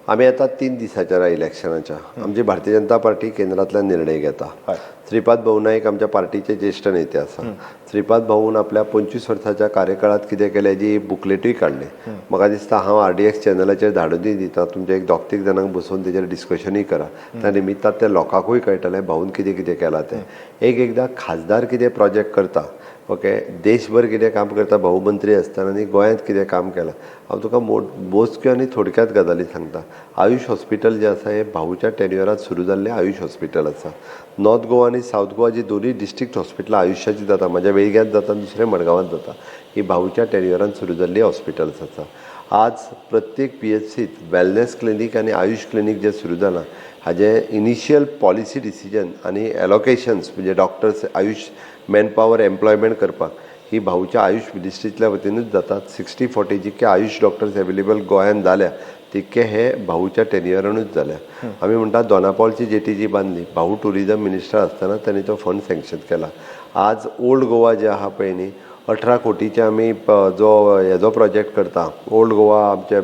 आम्ही आता 3 दिसाच्या इलेक्शनाच्या आमची भारतीय जनता पार्टी केंद्रातल्यान निर्णय घेता. श्रीपाद भाऊ नाईक आमच्या पार्टीचे ज्येष्ठ नेते आसा. श्रीपाद भाऊन आपल्या 25 वर्साच्या कार्यकाळात कितें केलें हेजी बुकलेटूय काडली. म्हाका दिसता हांव RDX चॅनलाचेर धाडूनय दिता, तुमच्या एक 2-3 जाणांक बसून तेजेर डिस्कशनूय करा. त्या निमित्तान ते लोकांकूय कळटलें भाऊन कितें कितें केलां तें. एकदां खासदार कितें प्रोजेक्ट करता, ओके, देशभर कितें काम करता भाऊ मंत्री आसतना आनी गोंयांत कितें काम केलां. हांव तुका मोजक्यो आनी थोडक्यात गजाली सांगता. आयुष हॉस्पिटल जें आसा हें भाऊच्या टेन्युअरांत सुरू जाल्लें आयुष हॉस्पिटल आसा. नॉर्थ गोवा आनी सावथ गोवा जी दोनूय डिस्ट्रिक्ट हॉस्पिटलां आयुश्याची जाता, म्हाज्या वेळग्यांत जाता आनी दुसरें मडगांवांत जाता, ही भाऊच्या टेन्युअरांत सुरू जाल्ली हॉस्पिटल्स आसा. आज प्रत्येक PHCत वेलनेस क्लिनीक आनी आयुष क्लिनीक जें सुरू जालां हाजें इनिशियल पॉलिसी डिसिजन आनी एलोकेशन्स म्हणजे डॉक्टर्स आयुष मॅनपावर एम्प्लॉयमेंट करपाक ही भाऊच्या आयुष मिनिस्ट्रींतल्या वतीनूच जातात. 60-40 जितके आयुष डॉक्टर्स एवेलेबल गोंयांत जाल्या तितके हे भाऊच्या टेन्युअरानूच जाल्या. आमी म्हणटा दोनापावलची जेटी जी बांदली, भाऊ टुरिजम मिनिस्टर आसतना तांणी तो फंड सँक्शन केला. आज ओल्ड गोवा जे आहा पळय न्ही, 18 कोटीचे आमी जो हेजो प्रोजेक्ट करता, ओल्ड गोवा आमचे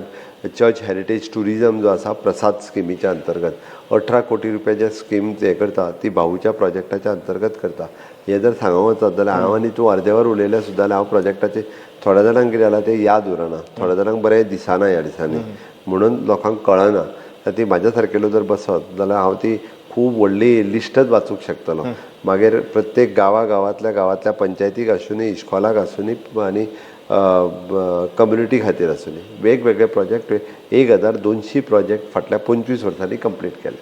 चर्च हेरिटेज टुरिजम जो आसा प्रसाद स्किमीच्या अंतर्गत 18 कोटी रुपया जे स्कीम हे करता ती भाऊच्या प्रोजेक्टाच्या अंतर्गत करता. हे जर सांगूंक वचत जाल्यार हांव आनी तूं अर्देवर उलयलें सुद्दां जाल्यार हांव प्रोजेक्टाचे थोड्या जाणांक कितें जालां तें याद उरना, थोड्या जाणांक बरें दिसना ह्या दिसांनी, म्हणून लोकांक कळना. तर ती म्हाज्या सारकेलो जर बसत जाल्यार हांव ती खूब व्हडली लिस्टच वाचूंक शकतलो. मागीर प्रत्येक गांवांतल्या पंचायतीक आसूनी, इश्कॉलाक आसूनी आनी कम्युनिटी खातीर आसूनी वेगवेगळे प्रोजेक्ट 1200 प्रोजेक्ट फाटल्या 25 वर्सांनी कंप्लीट केले.